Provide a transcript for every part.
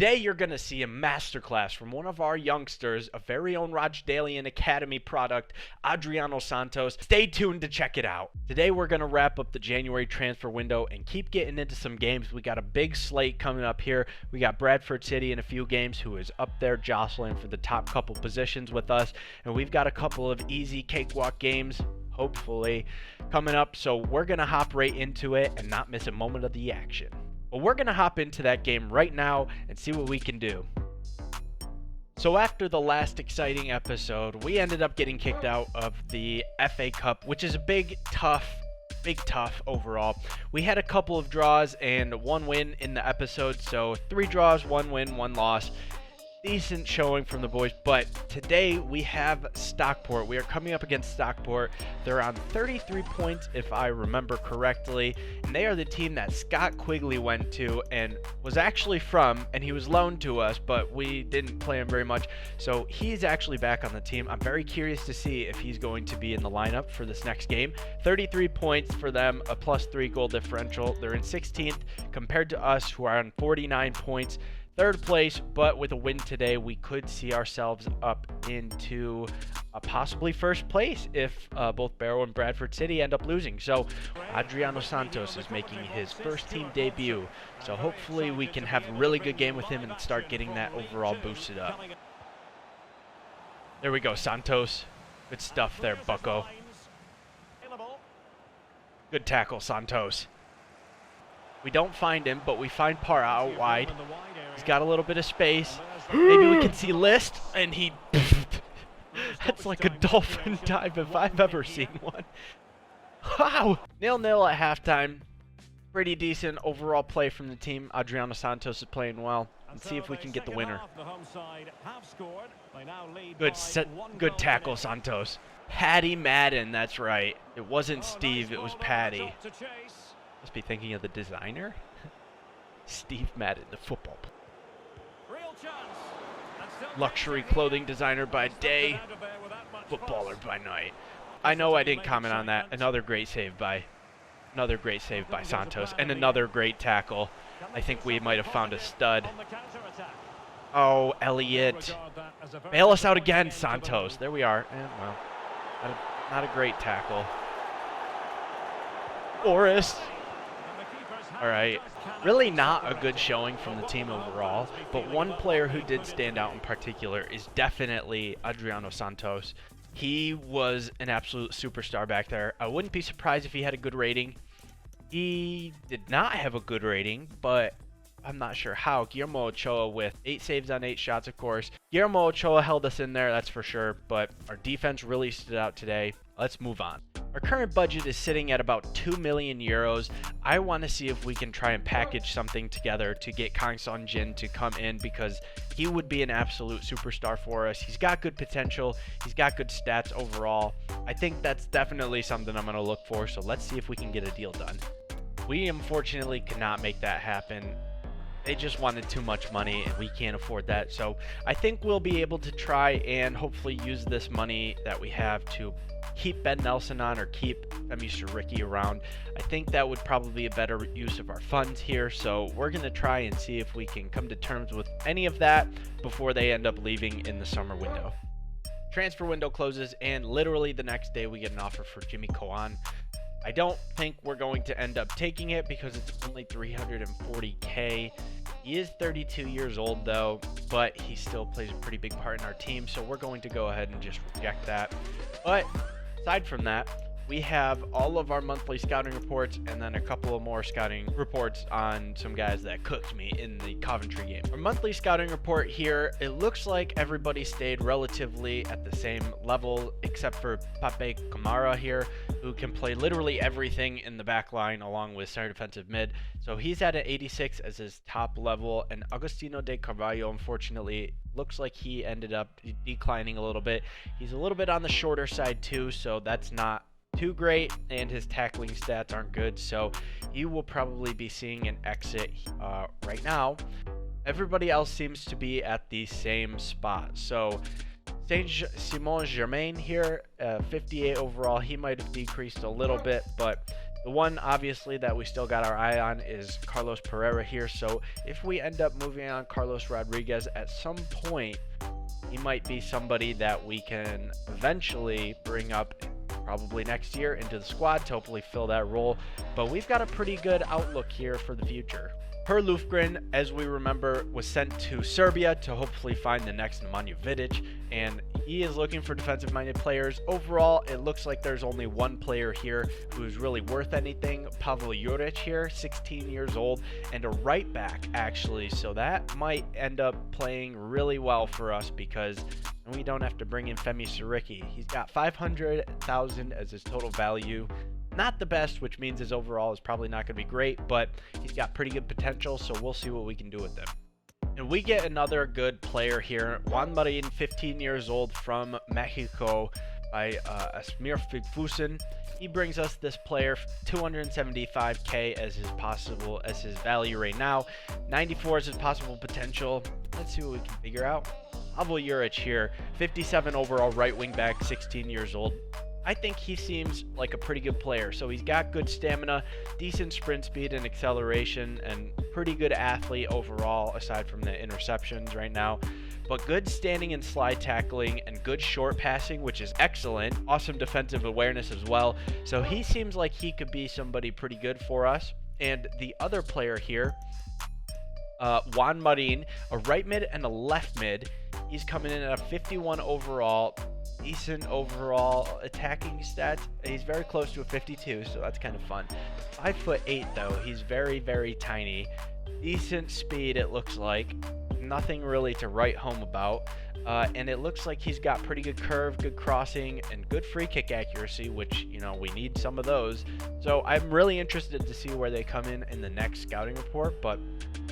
Today you're going to see a masterclass from one of our youngsters, a very own Rochdale Academy product, Adriano Santos. Stay tuned to check it out. Today we're going to wrap up the January transfer window and keep getting into some games. We got a big slate coming up here. We got Bradford City in a few games, who is up there jostling for the top couple positions with us. And we've got a couple of easy cakewalk games, hopefully, coming up. So we're going to hop right into it and not miss a moment of the action. Well, we're going to hop into that game right now and see what we can do. So after the last exciting episode, we ended up getting kicked out of the FA Cup, which is a big tough overall. We had a couple of draws and one win in the episode, so 3 draws, 1 win, 1 loss. Decent showing from the boys, but today we have Stockport. We are coming up against Stockport. They're on 33 points if I remember correctly, and they are the team that Scott Quigley went to and was actually from, and he was loaned to us, but we didn't play him very much, so he's actually back on the team. I'm very curious to see if he's going to be in the lineup for this next game. 33 points for them, a +3 goal differential. They're in 16th compared to us, who are on 49 points. 3rd place, but with a win today, we could see ourselves up into possibly 1st place if both Barrow and Bradford City end up losing. So Adriano Santos is making his first team debut. So hopefully we can have a really good game with him and start getting that overall boosted up. There we go, Santos. Good stuff there, bucko. Good tackle, Santos. We don't find him, but we find Parra out wide. He's got a little bit of space. Maybe we can see List, and he... That's like a dolphin dive if I've ever seen one. Wow! 0-0 at halftime. Pretty decent overall play from the team. Adriano Santos is playing well. Let's see if we can get the winner. Good tackle, Santos. Paddy Madden, that's right. It wasn't Steve, it was Paddy. Must be thinking of the designer. Steve Madden, the football player. Luxury clothing designer by day, footballer by night. I know I didn't comment on that. Another great save by Santos, and another great tackle. I think we might have found a stud. Oh, Elliott. Bail us out again, Santos. There we are. Well, not a great tackle. Forrest. All right, really not a good showing from the team overall, but one player who did stand out in particular is definitely Adriano Santos. He was an absolute superstar back there. I wouldn't be surprised if he had a good rating. He did not have a good rating, but I'm not sure how. Guillermo Ochoa with 8 saves on 8 shots, of course. Guillermo Ochoa held us in there, that's for sure, but our defense really stood out today. Let's move on. Our current budget is sitting at about 2 million euros. I want to see if we can try and package something together to get Kang Son Jin to come in, because he would be an absolute superstar for us. He's got good potential. He's got good stats overall. I think that's definitely something I'm going to look for, so let's see if we can get a deal done. We unfortunately could not make that happen. They just wanted too much money, and we can't afford that. So I think we'll be able to try and hopefully use this money that we have to keep Ben Nelson on, or keep Mr. Ricky around. I think that would probably be a better use of our funds here. So we're going to try and see if we can come to terms with any of that before they end up leaving in the summer window. Transfer window closes, and literally the next day we get an offer for Jimmy Koan. I don't think we're going to end up taking it because it's only 340K. He is 32 years old though, but he still plays a pretty big part in our team, so we're going to go ahead and just reject that. But aside from that, we have all of our monthly scouting reports, and then a couple of more scouting reports on some guys that cooked me in the Coventry game. Our monthly scouting report here, it looks like everybody stayed relatively at the same level except for Pape Kamara here, who can play literally everything in the back line along with center defensive mid. So he's at an 86 as his top level, and Agostino de Carvalho, unfortunately, looks like he ended up declining a little bit. He's a little bit on the shorter side too, so that's not too great, and his tackling stats aren't good, so he will probably be seeing an exit right now. Everybody else seems to be at the same spot. So Simon Germain here, 58 overall. He might have decreased a little bit, but The one, obviously, that we still got our eye on is Carlos Pereira here. So if we end up moving on Carlos Rodriguez at some point, he might be somebody that we can eventually bring up probably next year into the squad to hopefully fill that role. But we've got a pretty good outlook here for the future. Per Lufgren, as we remember, was sent to Serbia to hopefully find the next Nemanja Vidic, and he is looking for defensive-minded players. Overall, it looks like there's only one player here who's really worth anything, Pavel Juric here, 16 years old, and a right back, actually, so that might end up playing really well for us because we don't have to bring in Femi Siriki. He's got 500,000 as his total value. Not the best, which means his overall is probably not going to be great, but he's got pretty good potential, so we'll see what we can do with him. And we get another good player here, Juan Marin, 15 years old from Mexico by Asmir Figfusen. He brings us this player, 275k as his value right now. 94 is his possible potential. Let's see what we can figure out. Pavel Juric here, 57 overall right wing back, 16 years old. I think he seems like a pretty good player. So he's got good stamina, decent sprint speed and acceleration, and pretty good athlete overall aside from the interceptions right now. But good standing and slide tackling and good short passing, which is excellent. Awesome defensive awareness as well. So he seems like he could be somebody pretty good for us. And the other player here, Juan Marin, a right mid and a left mid. He's coming in at a 51 overall. Decent overall attacking stats. He's very close to a 52, so that's kind of fun. 5'8" though. He's very, very tiny. Decent speed, it looks like. Nothing really to write home about. And it looks like he's got pretty good curve, good crossing, and good free kick accuracy, which, you know, we need some of those. So I'm really interested to see where they come in the next scouting report, but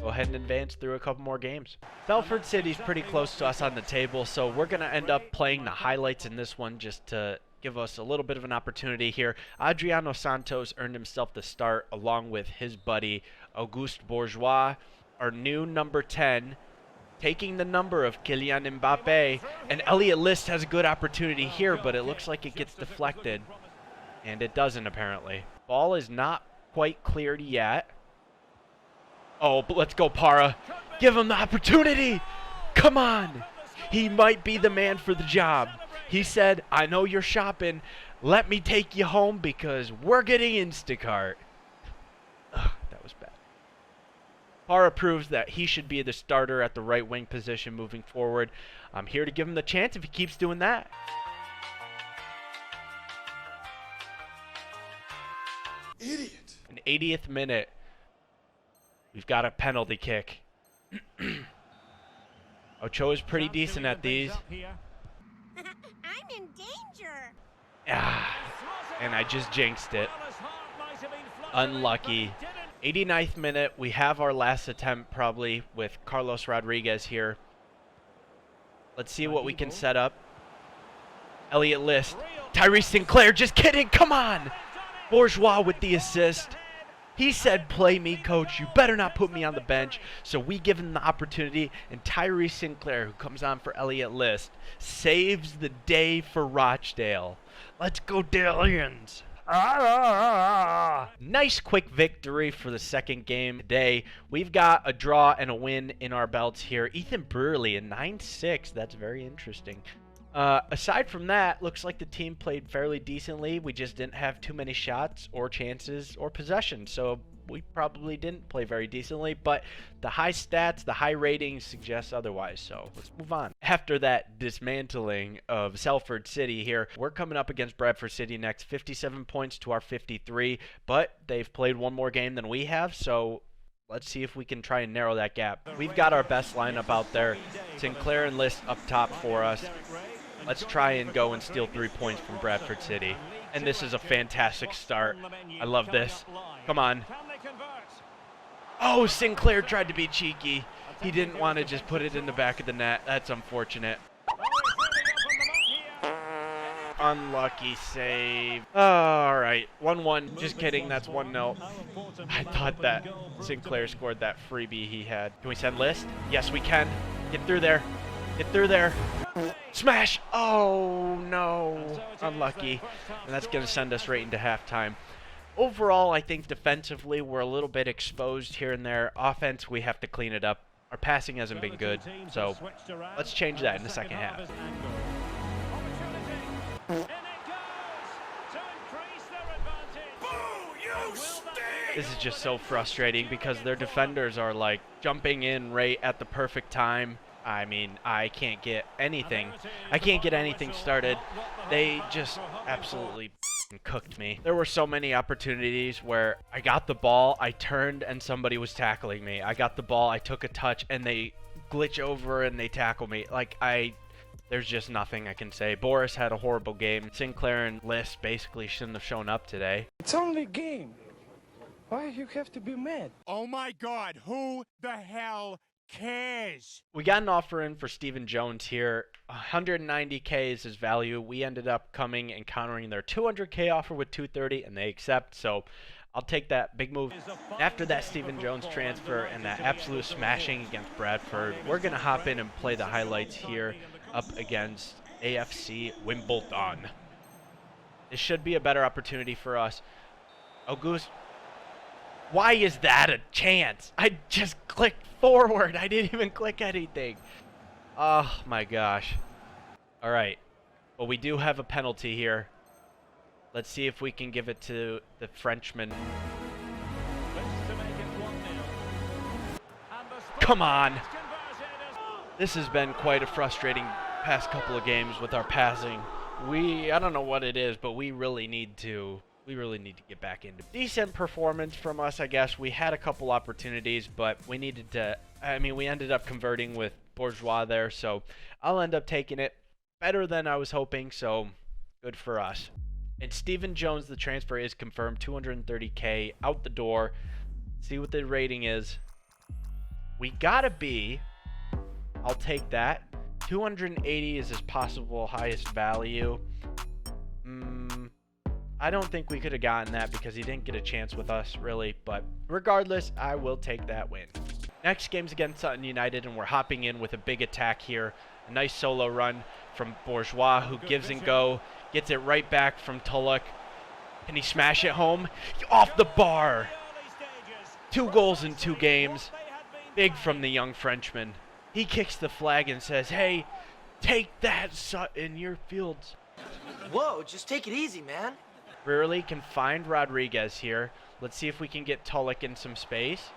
go ahead and advance through a couple more games. Salford City's pretty close to us on the table, so we're going to end up playing the highlights in this one just to give us a little bit of an opportunity here. Adriano Santos earned himself the start along with his buddy Auguste Bourgeois, our new number 10, taking the number of Kylian Mbappe. And Elliot List has a good opportunity here, but it looks like it gets deflected. And it doesn't, apparently. Ball is not quite cleared yet. Oh, but let's go, Para. Give him the opportunity. Come on. He might be the man for the job. He said, I know you're shopping. Let me take you home because we're getting Instacart. Ugh, that was bad. Para proves that he should be the starter at the right wing position moving forward. I'm here to give him the chance if he keeps doing that. Idiot. An 80th minute. We've got a penalty kick. Ochoa is pretty decent at these. I'm in danger. Ah, and I just jinxed it. Unlucky. 89th minute. We have our last attempt probably with Carlos Rodriguez here. Let's see what we can set up. Elliot List. Tyrese Sinclair. Just kidding. Come on. Bourgeois with the assist. He said, play me, coach. You better not put me on the bench. So we give him the opportunity, and Tyrese Sinclair, who comes on for Elliot List, saves the day for Rochdale. Let's go, Dalians. Nice quick victory for the second game today. We've got a draw and a win in our belts here. Ethan Brewerly, a 9-6. That's very interesting. Aside from that, looks like the team played fairly decently. We just didn't have too many shots or chances or possessions, so we probably didn't play very decently, but the high stats, the high ratings suggest otherwise, so let's move on. After that dismantling of Salford City here, we're coming up against Bradford City next, 57 points to our 53, but they've played one more game than we have, so let's see if we can try and narrow that gap. We've got our best lineup out there. Sinclair and List up top for us. Let's try and go and steal 3 points from Bradford City. And this is a fantastic start. I love this. Come on. Oh, Sinclair tried to be cheeky. He didn't want to just put it in the back of the net. That's unfortunate. Unlucky save. All right, 1-1. Just kidding, that's 1-0. I thought that Sinclair scored that freebie he had. Can we send List? Yes, we can. Get through there. Get through there. Smash! Oh, no. Unlucky. And that's going to send us right into halftime. Overall, I think defensively we're a little bit exposed here and there. Offense, we have to clean it up. Our passing hasn't been good, so let's change that in the second half. This is just so frustrating because their defenders are like jumping in right at the perfect time. I mean, I can't get anything started. They just absolutely cooked me. There were so many opportunities where I got the ball, I turned, and somebody was tackling me. I got the ball, I took a touch, and they glitch over and they tackle me. There's just nothing I can say. Boris had a horrible game. Sinclair and List basically shouldn't have shown up today. It's only a game. Why you have to be mad? Oh my God, who the hell cares? We got an offer in for Stephen Jones here. 190K is his value. We ended up coming and countering their 200K offer with 230, and they accept. So I'll take that big move. After that Stephen Jones transfer and that absolute smashing against Bradford, we're going to hop in and play the highlights here up against AFC Wimbledon. This should be a better opportunity for us. Auguste. Why is that a chance? I just clicked forward. I didn't even click anything. Oh, my gosh. All right. Well, we do have a penalty here. Let's see if we can give it to the Frenchman. Come on. This has been quite a frustrating past couple of games with our passing. I don't know what it is, but we really need to get back into decent performance from us, I guess. We had a couple opportunities, but we needed to, we ended up converting with Bourgeois there, so I'll end up taking it. Better than I was hoping, so good for us. And Stephen Jones, the transfer is confirmed, 230K out the door. See what the rating is. We gotta be, I'll take that. 280 is his possible highest value. I don't think we could have gotten that because he didn't get a chance with us, really. But regardless, I will take that win. Next game's against Sutton United, and we're hopping in with a big attack here. A nice solo run from Bourgeois, who gives and go. Gets it right back from Tulloch. Can he smash it home? Off the bar! 2 goals in 2 games. Big from the young Frenchman. He kicks the flag and says, "Hey, take that, Sutton, your fields." Whoa, just take it easy, man. Brearley can find Rodriguez here. Let's see if we can get Tulloch in some space.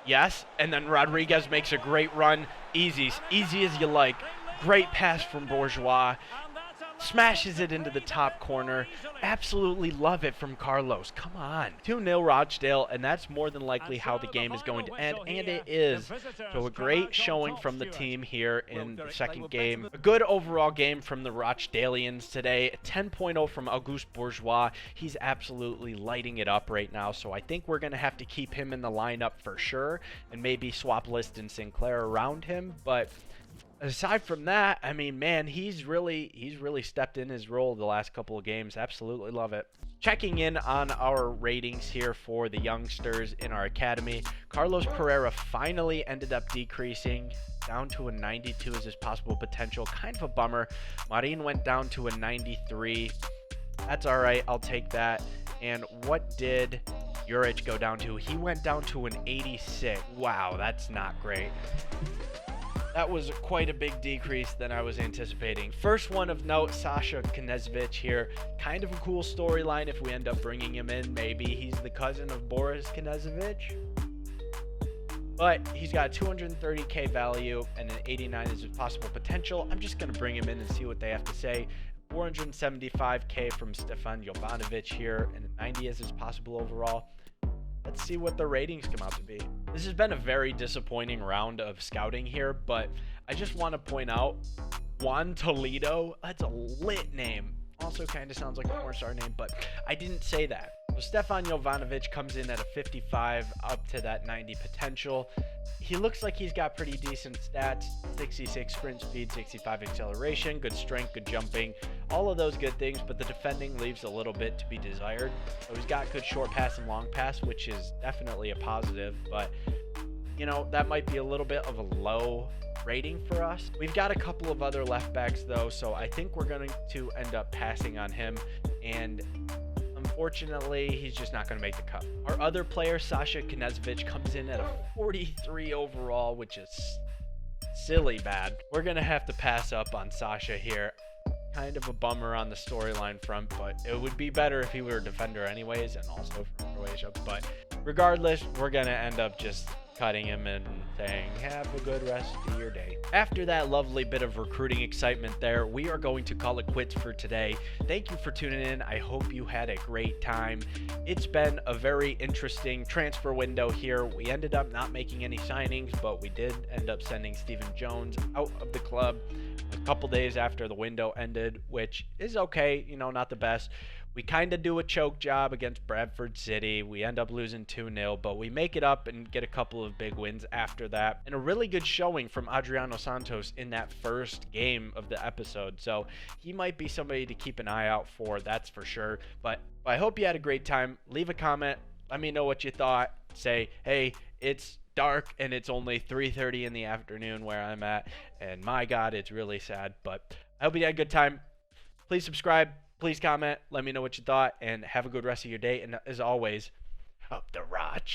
Yes, and then Rodriguez makes a great run. Easy as you like. Great pass from Bourgeois. Smashes it into the top corner. Absolutely love it from Carlos. Come on. 2-0 Rochdale, and that's more than likely how the game is going to end, and it is. So a great showing from the team here in the second game. A good overall game from the Rochdalians today. A 10.0 from Auguste Bourgeois. He's absolutely lighting it up right now, so I think we're going to have to keep him in the lineup for sure, and maybe swap List and Sinclair around him, but aside from that, I mean, man, he's really stepped in his role the last couple of games. Absolutely love it. Checking in on our ratings here for the youngsters in our academy. Carlos Pereira finally ended up decreasing down to a 92 as his possible potential. Kind of a bummer. Marin went down to a 93. That's all right. I'll take that. And what did Juric go down to? He went down to an 86. Wow, that's not great. That was quite a big decrease than I was anticipating. First one of note, Sasha Knezevich here. Kind of a cool storyline if we end up bringing him in. Maybe he's the cousin of Boris Knezevich. But he's got a 230K value and an 89 is his possible potential. I'm just going to bring him in and see what they have to say. 475K from Stefan Jovanovic here and a 90 is his possible overall. Let's see what the ratings come out to be. This has been a very disappointing round of scouting here, but I just want to point out Juan Toledo. That's a lit name. Also kind of sounds like a porn star name, but I didn't say that. So Stefan Jovanovic comes in at a 55 up to that 90 potential. He looks like he's got pretty decent stats. 66 sprint speed, 65 acceleration, good strength, good jumping. All of those good things, but the defending leaves a little bit to be desired. So he's got good short pass and long pass, which is definitely a positive, but you know, that might be a little bit of a low rating for us. We've got a couple of other left backs though, so I think we're going to end up passing on him. And unfortunately, he's just not going to make the cut. Our other player, Sasha Knezevich, comes in at a 43 overall, which is silly bad. We're going to have to pass up on Sasha here. Kind of a bummer on the storyline front, but it would be better if he were a defender anyways, and also from Croatia. But regardless, we're going to end up just cutting him and saying, have a good rest of your day. After that lovely bit of recruiting excitement there, we are going to call it quits for today. Thank you for tuning in. I hope you had a great time. It's been a very interesting transfer window here. We ended up not making any signings, but we did end up sending Stephen Jones out of the club a couple days after the window ended, which is okay, you know, not the best. We kind of do a choke job against Bradford City. We end up losing 2-0, but we make it up and get a couple of big wins after that. And a really good showing from Adriano Santos in that first game of the episode. So he might be somebody to keep an eye out for, that's for sure. But I hope you had a great time. Leave a comment. Let me know what you thought. Say, hey, it's dark and it's only 3:30 in the afternoon where I'm at. And my God, it's really sad. But I hope you had a good time. Please subscribe. Please comment, let me know what you thought, and have a good rest of your day. And as always, up the Roch.